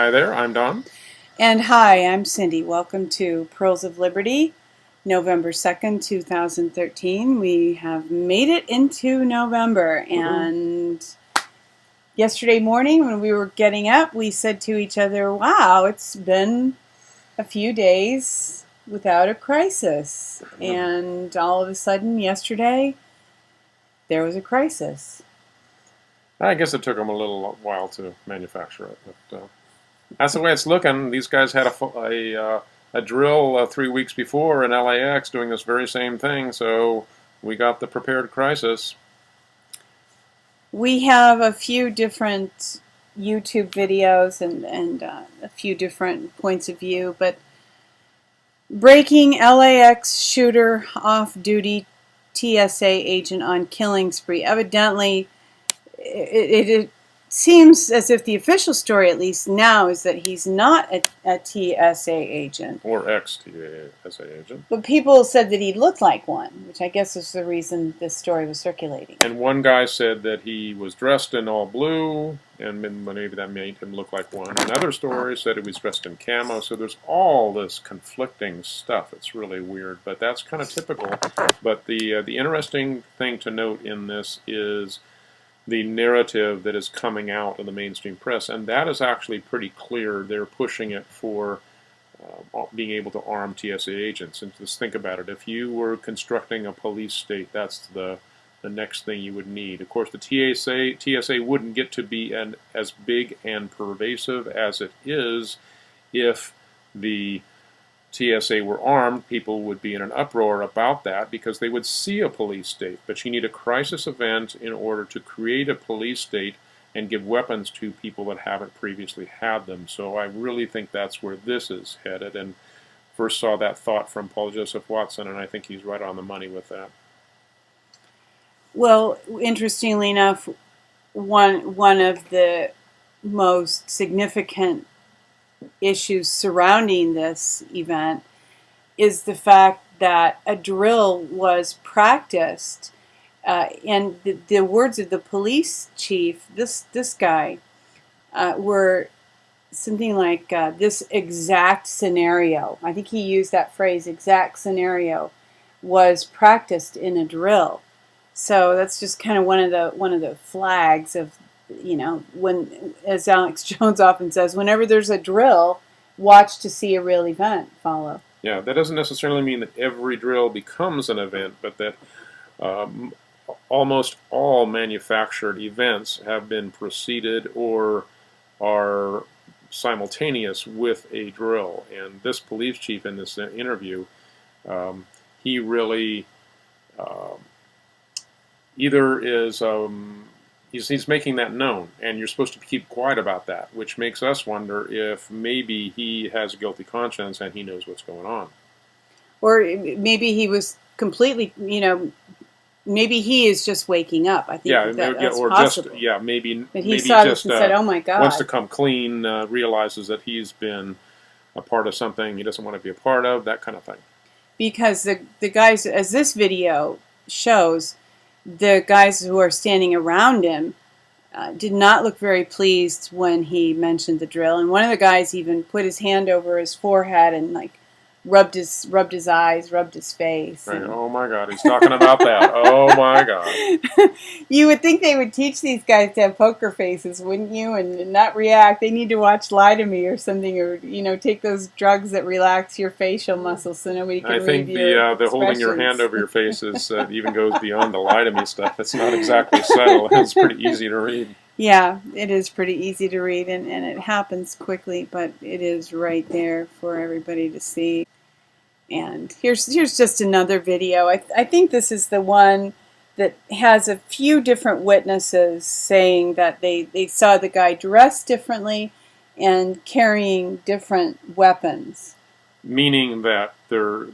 Hi there, I'm Don. And hi, I'm Cindy. Welcome to Pearls of Liberty, November 2nd, 2013. We have made it into November, Woohoo. and yesterday morning when we were getting up, we said to each other, wow, it's been a few days without a crisis. And all of a sudden, yesterday, there was a crisis. I guess it took them a little while to manufacture it, but that's the way it's looking. These guys had a drill 3 weeks before in LAX doing this very same thing, so we got the prepared crisis. We have a few different YouTube videos and a few different points of view, but breaking LAX shooter off-duty TSA agent on killing spree. Evidently, it seems as if the official story, at least now, is that he's not a TSA agent. Or ex-TSA agent. But people said that he looked like one, which I guess is the reason this story was circulating. And one guy said that he was dressed in all blue, and maybe that made him look like one. Another story said he was dressed in camo, so there's all this conflicting stuff. It's really weird, but that's kind of typical. But the interesting thing to note in this is the narrative that is coming out in the mainstream press, and that is actually pretty clear. They're pushing it for being able to arm TSA agents. And just think about it. If you were constructing a police state, that's the next thing you would need. Of course, the TSA wouldn't get to be as big and pervasive as it is if the TSA were armed. People would be in an uproar about that because they would see a police state. But you need a crisis event in order to create a police state and give weapons to people that haven't previously had them. So I really think that's where this is headed. And first saw that thought from Paul Joseph Watson, and I think he's right on the money with that. Well, interestingly enough, one of the most significant issues surrounding this event is the fact that a drill was practiced, and the words of the police chief, this guy, were something like this exact scenario. I think he used that phrase, exact scenario, was practiced in a drill. So that's just kind of one of the flags of, when, as Alex Jones often says, whenever there's a drill, watch to see a real event follow. Yeah, that doesn't necessarily mean that every drill becomes an event, but that almost all manufactured events have been preceded or are simultaneous with a drill. And this police chief in this interview, he really either is he's making that known, and you're supposed to keep quiet about that, which makes us wonder if maybe he has a guilty conscience and he knows what's going on. Or maybe he was completely, maybe he is just waking up. I think that's or possible. just maybe But he maybe saw just this and said, "Oh my God!" wants to come clean, realizes that he's been a part of something he doesn't want to be a part of, that kind of thing. Because the guys, as this video shows, the guys who are standing around him did not look very pleased when he mentioned the drill. And one of the guys even put his hand over his forehead and rubbed his eyes, rubbed his face. Right. Oh my God, he's talking about that. Oh my God. You would think they would teach these guys to have poker faces, wouldn't you? And not react. They need to watch Lie to Me or something, or take those drugs that relax your facial muscles so nobody can read your expressions. I think the holding your hand over your face is even goes beyond the Lie to Me stuff. It's not exactly subtle. It's pretty easy to read. Yeah, it is pretty easy to read, and it happens quickly, but it is right there for everybody to see. And here's just another video. I think this is the one that has a few different witnesses saying that they saw the guy dressed differently and carrying different weapons. Meaning that there are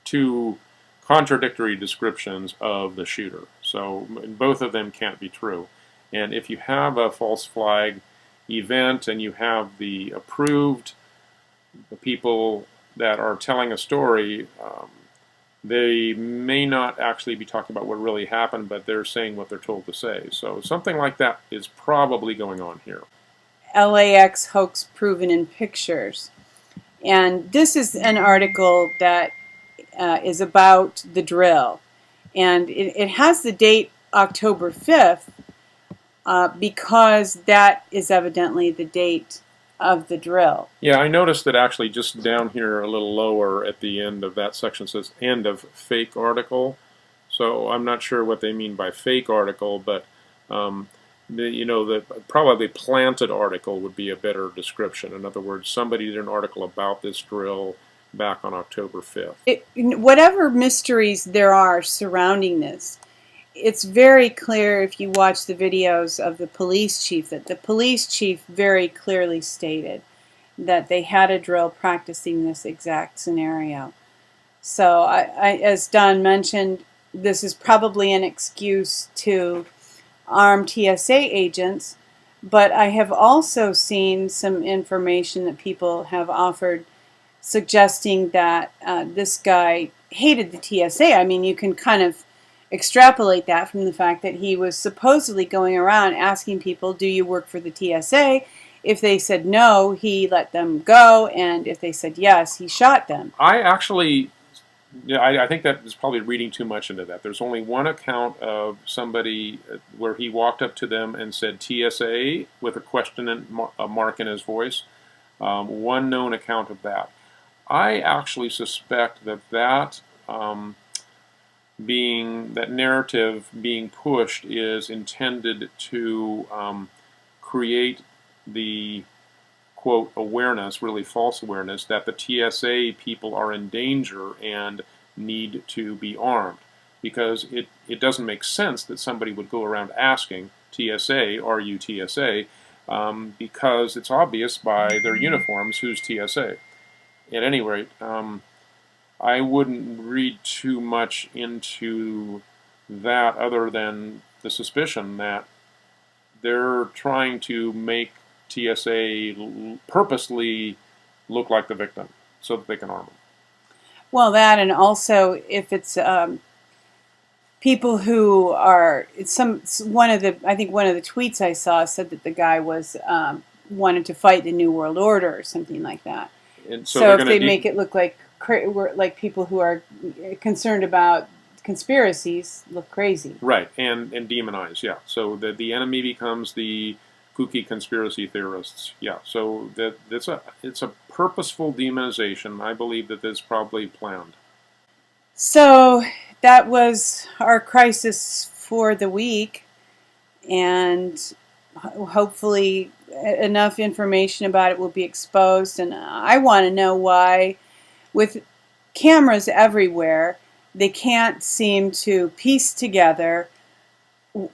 two contradictory descriptions of the shooter. So both of them can't be true. And if you have a false flag event and you have the approved people that are telling a story, they may not actually be talking about what really happened, but they're saying what they're told to say. So something like that is probably going on here. LAX Hoax Proven in Pictures. And this is an article that is about the drill. And it has the date October 5th because that is evidently the date of the drill. Yeah, I noticed that actually just down here a little lower at the end of that section says end of fake article. So I'm not sure what they mean by fake article, but the probably planted article would be a better description. In other words, somebody did an article about this drill back on October 5th. Whatever mysteries there are surrounding this, it's very clear if you watch the videos of the police chief that the police chief very clearly stated that they had a drill practicing this exact scenario. So, as Don mentioned, this is probably an excuse to arm TSA agents, but I have also seen some information that people have offered suggesting that this guy hated the TSA. I mean, you can kind of extrapolate that from the fact that he was supposedly going around asking people, do you work for the TSA? If they said no, he let them go, and if they said yes, he shot them. I think that is probably reading too much into that. There's only one account of somebody where he walked up to them and said TSA with a question and a mark in his voice. One known account of that. I actually suspect that narrative being pushed is intended to create the quote awareness, really false awareness, that the TSA people are in danger and need to be armed. Because it doesn't make sense that somebody would go around asking TSA, are you TSA? Because it's obvious by their uniforms who's TSA. At any rate, I wouldn't read too much into that other than the suspicion that they're trying to make TSA purposely look like the victim so that they can arm them. Well, that, and also if it's people who are I think one of the tweets I saw said that the guy was wanted to fight the New World Order or something like that. And so if they make it look like people who are concerned about conspiracies look crazy. Right, and demonize, yeah. So the enemy becomes the kooky conspiracy theorists. Yeah, so it's a purposeful demonization. I believe that this is probably planned. So that was our crisis for the week, and hopefully enough information about it will be exposed. And I want to know why, with cameras everywhere, they can't seem to piece together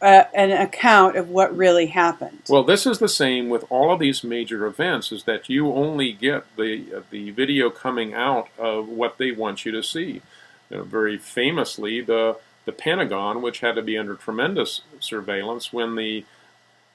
an account of what really happened. Well, this is the same with all of these major events, is that you only get the video coming out of what they want you to see. Very famously, the Pentagon, which had to be under tremendous surveillance when the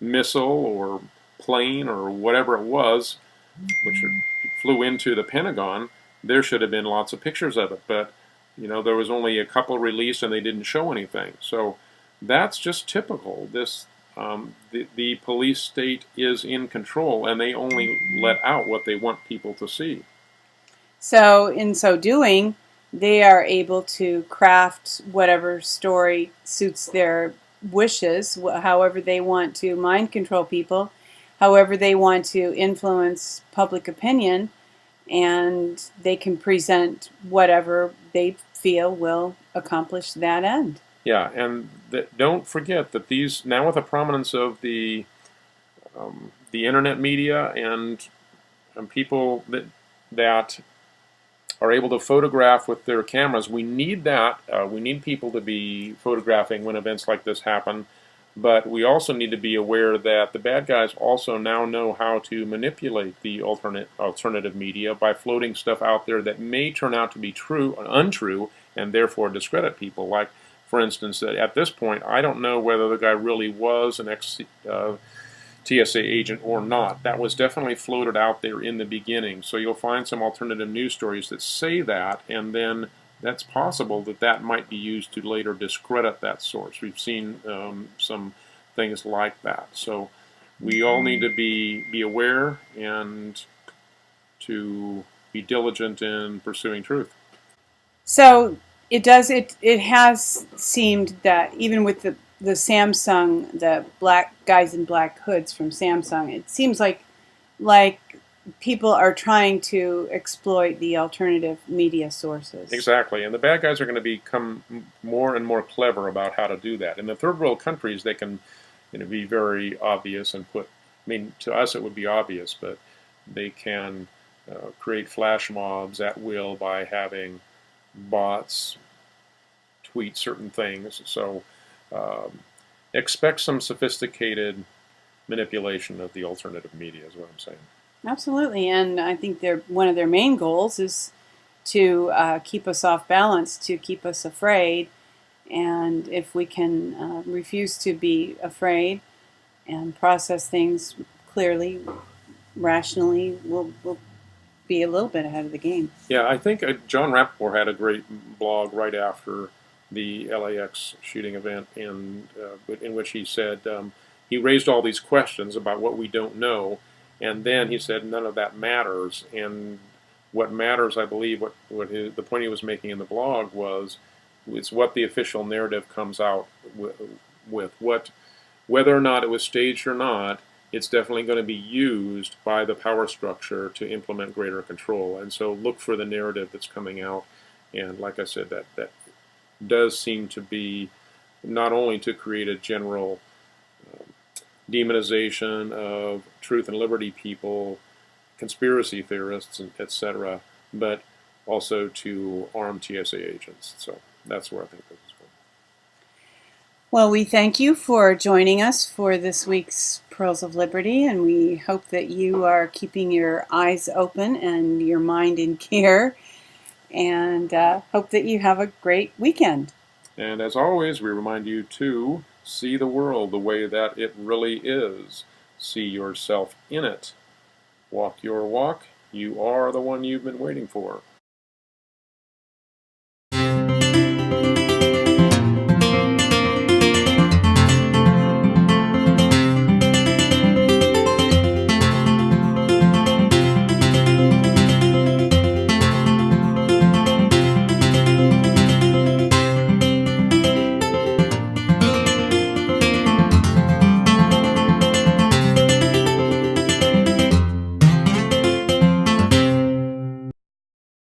missile or plane or whatever it was, which flew into the Pentagon, there should have been lots of pictures of it, but there was only a couple released and they didn't show anything. So that's just typical. The police state is in control, and they only let out what they want people to see. So in so doing, they are able to craft whatever story suits their wishes, however they want to mind control people, however they want to influence public opinion, and they can present whatever they feel will accomplish that end. Yeah, and don't forget that these, now with the prominence of the internet media and people that are able to photograph with their cameras, we need that. We need people to be photographing when events like this happen, but we also need to be aware that the bad guys also now know how to manipulate the alternative media by floating stuff out there that may turn out to be untrue, and therefore discredit people. Like, for instance, at this point, I don't know whether the guy really was an ex-TSA agent or not. That was definitely floated out there in the beginning. So you'll find some alternative news stories that say that, and then that's possible that might be used to later discredit that source. We've seen some things like that. So we all need to be aware and to be diligent in pursuing truth. So it has seemed that even with the Samsung, the black guys in black hoods from Samsung, it seems like people are trying to exploit the alternative media sources. Exactly, and the bad guys are going to become more and more clever about how to do that. In the third world countries, they can, be very obvious and put. I mean, to us it would be obvious, but they can create flash mobs at will by having bots tweet certain things. So um, expect some sophisticated manipulation of the alternative media, is what I'm saying. Absolutely, and I think one of their main goals is to keep us off balance, to keep us afraid. And if we can refuse to be afraid and process things clearly, rationally, we'll be a little bit ahead of the game. Yeah, I think John Rappaport had a great blog right after the LAX shooting event, in which he said he raised all these questions about what we don't know, and then he said none of that matters. And what matters, I believe, the point he was making in the blog was it's what the official narrative comes out with whether or not it was staged or not. It's definitely going to be used by the power structure to implement greater control. And so look for the narrative that's coming out. And like I said, that does seem to be not only to create a general demonization of truth and liberty people, conspiracy theorists, etc., but also to arm TSA agents. So that's where I think this is going. Well, we thank you for joining us for this week's Pearls of Liberty, and we hope that you are keeping your eyes open and your mind in gear, and hope that you have a great weekend. And as always, we remind you to see the world the way that it really is. See yourself in it. Walk your walk. You are the one you've been waiting for.